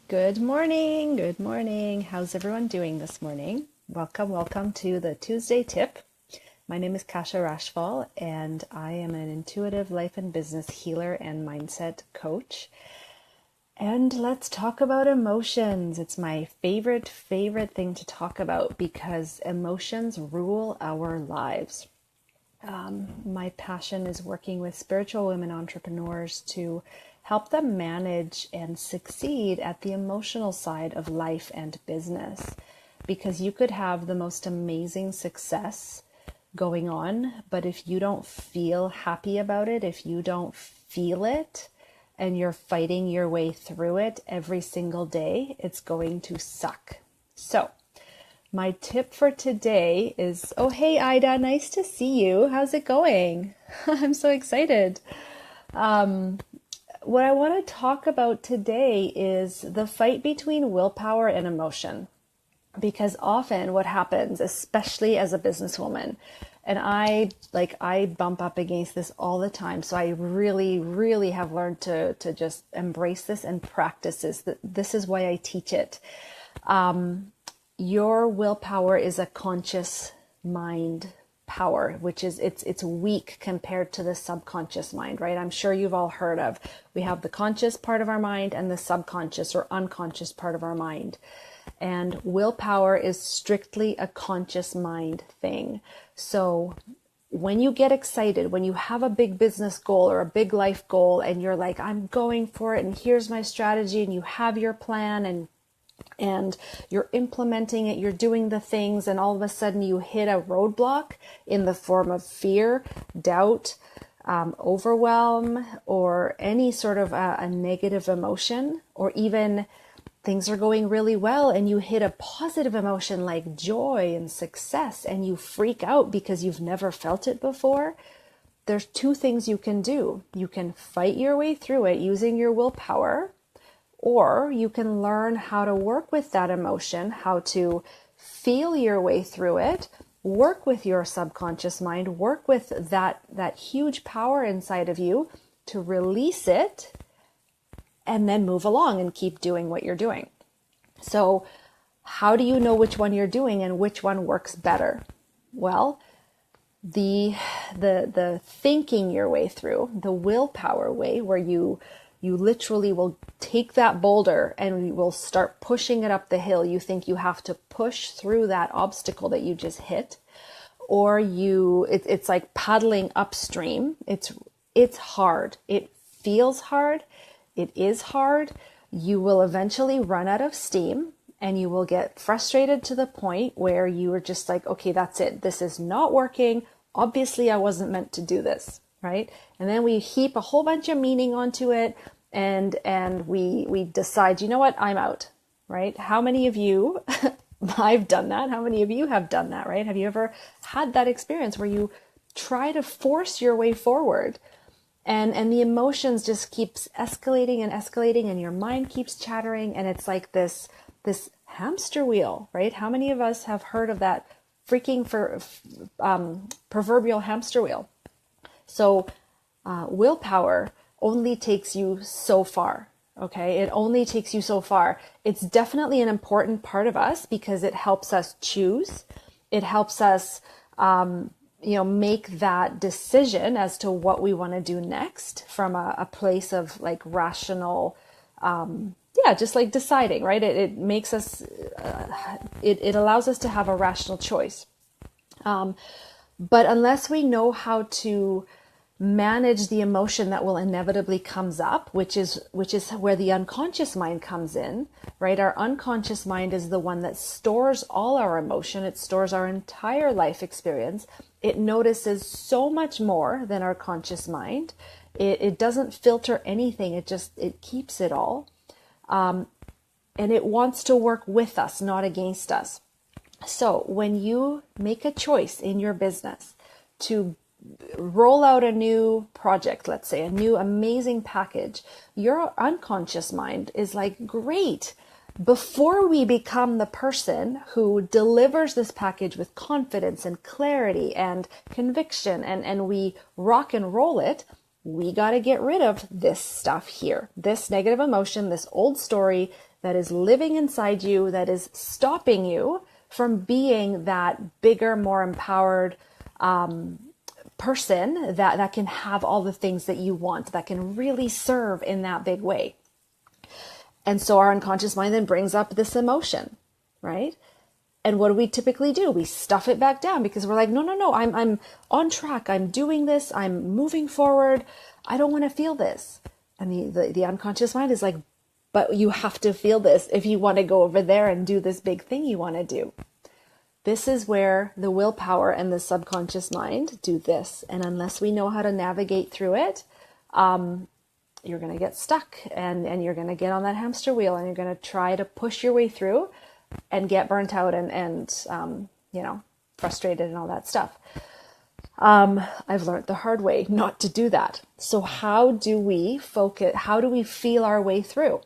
Good morning. Good morning. How's everyone doing this morning? Welcome to the Tuesday tip. My name is Kasha Rashfal, and I am an intuitive life and business healer and mindset coach. And let's talk about emotions. It's my favorite thing to talk about because emotions rule our lives. My passion is working with spiritual women entrepreneurs to help them manage and succeed at the emotional side of life and business. Because you could have the most amazing success going on, but if you don't feel happy about it, if you don't feel it, and you're fighting your way through it every single day, it's going to suck. So, my tip for today is, oh, hey, Ida, nice to see you. How's it going? I'm so excited. What I want to talk about today is the fight between willpower and emotion. Because often what happens, especially as a businesswoman, and I bump up against this all the time. So I really have learned to just embrace this and practice this. This is why I teach it. Your willpower is a conscious mind power, which is it's weak compared to the subconscious mind, right? I'm sure you've all heard of, we have the conscious part of our mind and the subconscious or unconscious part of our mind. And willpower is strictly a conscious mind thing. So when you get excited, when you have a big business goal or a big life goal and you're like, I'm going for it and here's my strategy, and you have your plan and you're implementing it, you're doing the things, and all of a sudden you hit a roadblock in the form of fear, doubt, overwhelm, or any sort of a negative emotion, or even things are going really well and you hit a positive emotion like joy and success and you freak out because you've never felt it before. There's two things you can do. You can fight your way through it using your willpower, or you can learn how to work with that emotion, how to feel your way through it, work with your subconscious mind, work with that huge power inside of you to release it, and then move along and keep doing what you're doing. So how do you know which one you're doing and which one works better? Well, the thinking your way through, the willpower way, where you literally will take that boulder and you will start pushing it up the hill. You think you have to push through that obstacle that you just hit, or it's like paddling upstream. It's hard. It feels hard. It is hard. You will eventually run out of steam and you will get frustrated to the point where you are just like, okay, that's it. This is not working. Obviously, I wasn't meant to do this, right? And then we heap a whole bunch of meaning onto it and we decide, you know what, I'm out, right? How many of you, I've done that. How many of you have done that, right? Have you ever had that experience where you try to force your way forward and the emotions just keeps escalating and your mind keeps chattering, and it's like this hamster wheel, right? How many of us have heard of that freaking proverbial hamster wheel? So willpower only takes you so far. Okay, it only takes you so far. It's definitely an important part of us because it helps us choose. It helps us, make that decision as to what we want to do next from a place of like rational, just like deciding, right? It makes us, it allows us to have a rational choice. But unless we know how to manage the emotion that will inevitably comes up, which is where the unconscious mind comes in, right? Our unconscious mind is the one that stores all our emotion. It stores our entire life experience. It notices so much more than our conscious mind. It doesn't filter anything. It keeps it all. And it wants to work with us, not against us. So when you make a choice in your business to roll out a new project, let's say a new amazing package, your unconscious mind is like, great. Before we become the person who delivers this package with confidence and clarity and conviction and we rock and roll it, we got to get rid of this stuff here, this negative emotion, this old story that is living inside you, that is stopping you from being that bigger, more empowered person that can have all the things that you want, that can really serve in that big way. And so our unconscious mind then brings up this emotion, right? And what do we typically do? We stuff it back down because we're like, no, I'm on track. I'm doing this. I'm moving forward. I don't want to feel this. And the unconscious mind is like, but you have to feel this if you want to go over there and do this big thing you want to do. This is where the willpower and the subconscious mind do this. And unless we know how to navigate through it, you're going to get stuck and you're going to get on that hamster wheel and you're going to try to push your way through and get burnt out and frustrated and all that stuff. I've learned the hard way not to do that. So how do we focus? How do we feel our way through?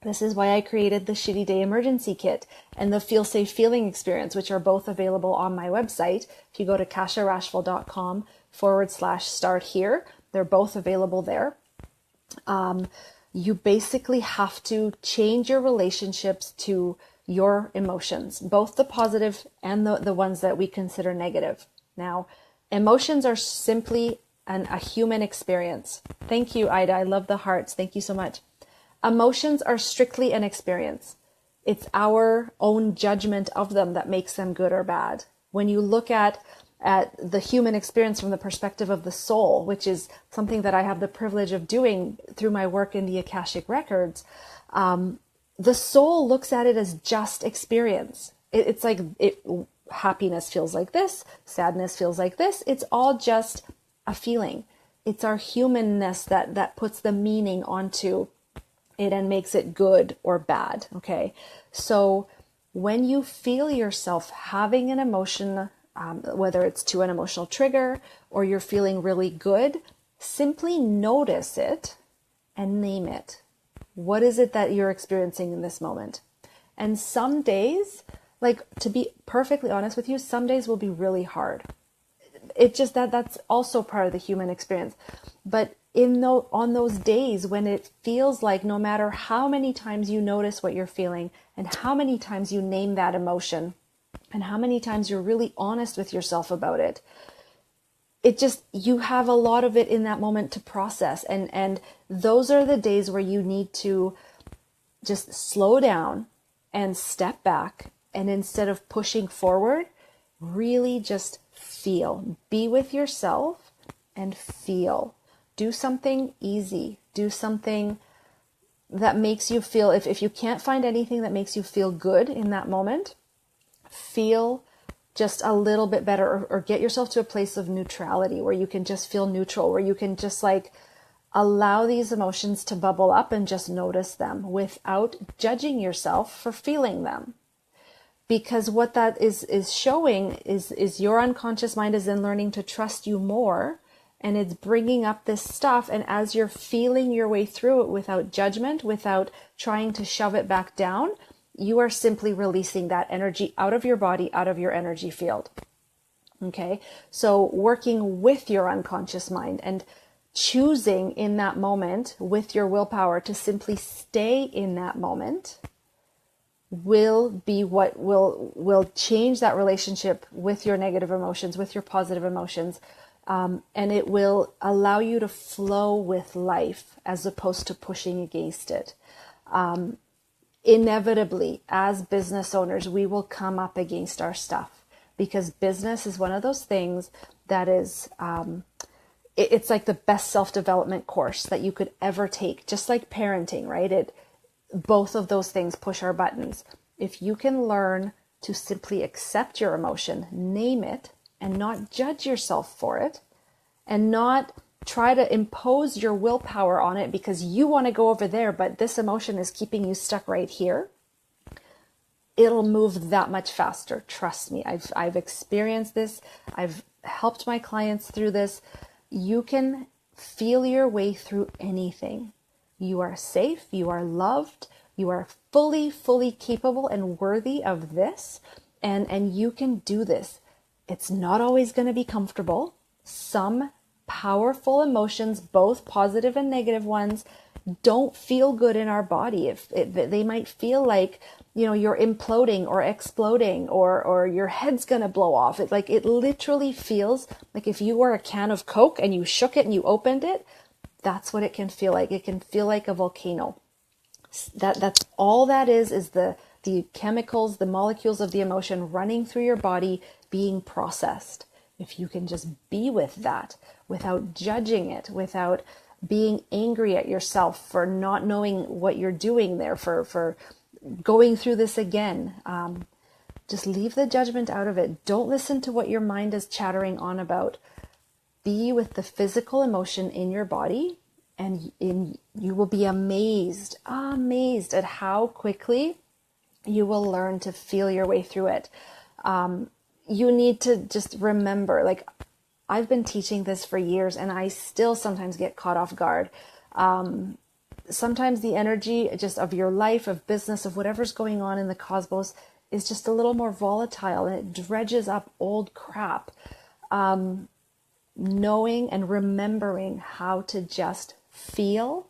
This is why I created the Shitty Day Emergency Kit and the Feel Safe Feeling Experience, which are both available on my website. If you go to kasharashful.com/start here, they're both available there. You basically have to change your relationships to your emotions, both the positive and the ones that we consider negative. Now, emotions are simply a human experience. Thank you, Ida. I love the hearts. Thank you so much. Emotions are strictly an experience. It's our own judgment of them that makes them good or bad. When you look at the human experience from the perspective of the soul, which is something that I have the privilege of doing through my work in the Akashic Records, the soul looks at it as just experience. It's like happiness feels like this, sadness feels like this. It's all just a feeling. It's our humanness that puts the meaning onto it and makes it good or bad. Okay. So when you feel yourself having an emotion, whether it's to an emotional trigger or you're feeling really good, simply notice it and name it. What is it that you're experiencing in this moment? And some days, like, to be perfectly honest with you, some days will be really hard. It just that's also part of the human experience. But on those days when it feels like no matter how many times you notice what you're feeling and how many times you name that emotion and how many times you're really honest with yourself about it, you have a lot of it in that moment to process. And those are the days where you need to just slow down and step back. And instead of pushing forward, really just feel. Be with yourself and feel. Do something easy. Do something that makes you feel, if you can't find anything that makes you feel good in that moment, feel just a little bit better, or get yourself to a place of neutrality where you can just feel neutral, where you can just like allow these emotions to bubble up and just notice them without judging yourself for feeling them. Because what that is showing is your unconscious mind is then learning to trust you more, and it's bringing up this stuff. And as you're feeling your way through it without judgment, without trying to shove it back down, you are simply releasing that energy out of your body, out of your energy field. Okay. So working with your unconscious mind and choosing in that moment with your willpower to simply stay in that moment will be what will change that relationship with your negative emotions, with your positive emotions. And it will allow you to flow with life as opposed to pushing against it. Inevitably, as business owners, we will come up against our stuff, because business is one of those things that is, it's like the best self-development course that you could ever take, just like parenting, right? Both of those things push our buttons. If you can learn to simply accept your emotion, name it, and not judge yourself for it, and not try to impose your willpower on it because you want to go over there, but this emotion is keeping you stuck right here, it'll move that much faster. Trust me. I've experienced this. I've helped my clients through this. You can feel your way through anything. You are safe. You are loved. You are fully, fully capable and worthy of this. And you can do this. It's not always going to be comfortable. Some powerful emotions, both positive and negative ones, don't feel good in our body. They might feel like, you're imploding or exploding, or your head's going to blow off. It literally feels like if you were a can of Coke and you shook it and you opened it, that's what it can feel like. It can feel like a volcano. That's all that is the chemicals, the molecules of the emotion running through your body being processed. If you can just be with that without judging it, without being angry at yourself for not knowing what you're doing there, for going through this again, just leave the judgment out of it. Don't listen to what your mind is chattering on about. Be with the physical emotion in your body, and you will be amazed at how quickly you will learn to feel your way through it. You need to just remember, I've been teaching this for years and I still sometimes get caught off guard. Sometimes the energy just of your life, of business, of whatever's going on in the cosmos is just a little more volatile, and it dredges up old crap. Knowing and remembering how to just feel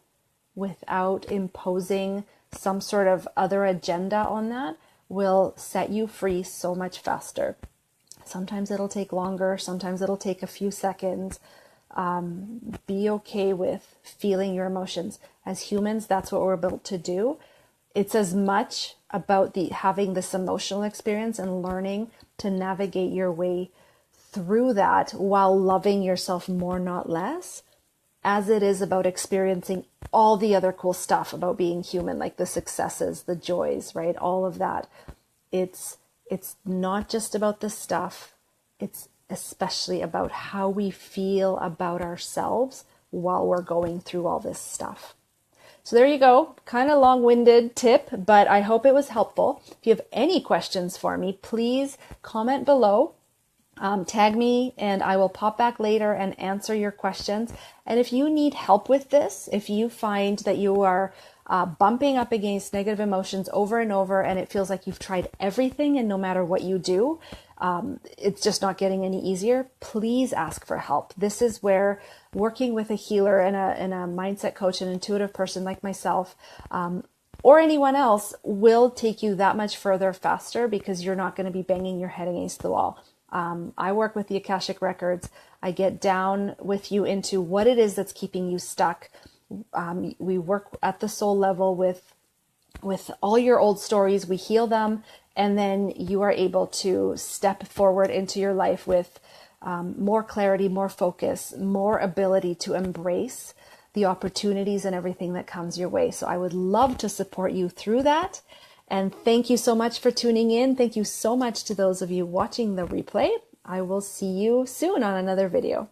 without imposing some sort of other agenda on that will set you free so much faster. Sometimes it'll take longer. Sometimes it'll take a few seconds. Be okay with feeling your emotions. As humans, that's what we're built to do. It's as much about having this emotional experience and learning to navigate your way through that while loving yourself more, not less, as it is about experiencing all the other cool stuff about being human, like the successes, the joys, right? All of that. It's not just about the stuff. It's especially about how we feel about ourselves while we're going through all this stuff. So there you go. Kind of long-winded tip, but I hope it was helpful. If you have any questions for me, please comment below. Tag me and I will pop back later and answer your questions. And if you need help with this, if you find that you are bumping up against negative emotions over and over and it feels like you've tried everything and no matter what you do, it's just not getting any easier, please ask for help. This is where working with a healer and a mindset coach, an intuitive person like myself, or anyone else will take you that much further faster because you're not going to be banging your head against the wall. I work with the Akashic Records. I get down with you into what it is that's keeping you stuck. We work at the soul level with all your old stories. We heal them, and then you are able to step forward into your life with more clarity, more focus, more ability to embrace the opportunities and everything that comes your way. So I would love to support you through that. And thank you so much for tuning in. Thank you so much to those of you watching the replay. I will see you soon on another video.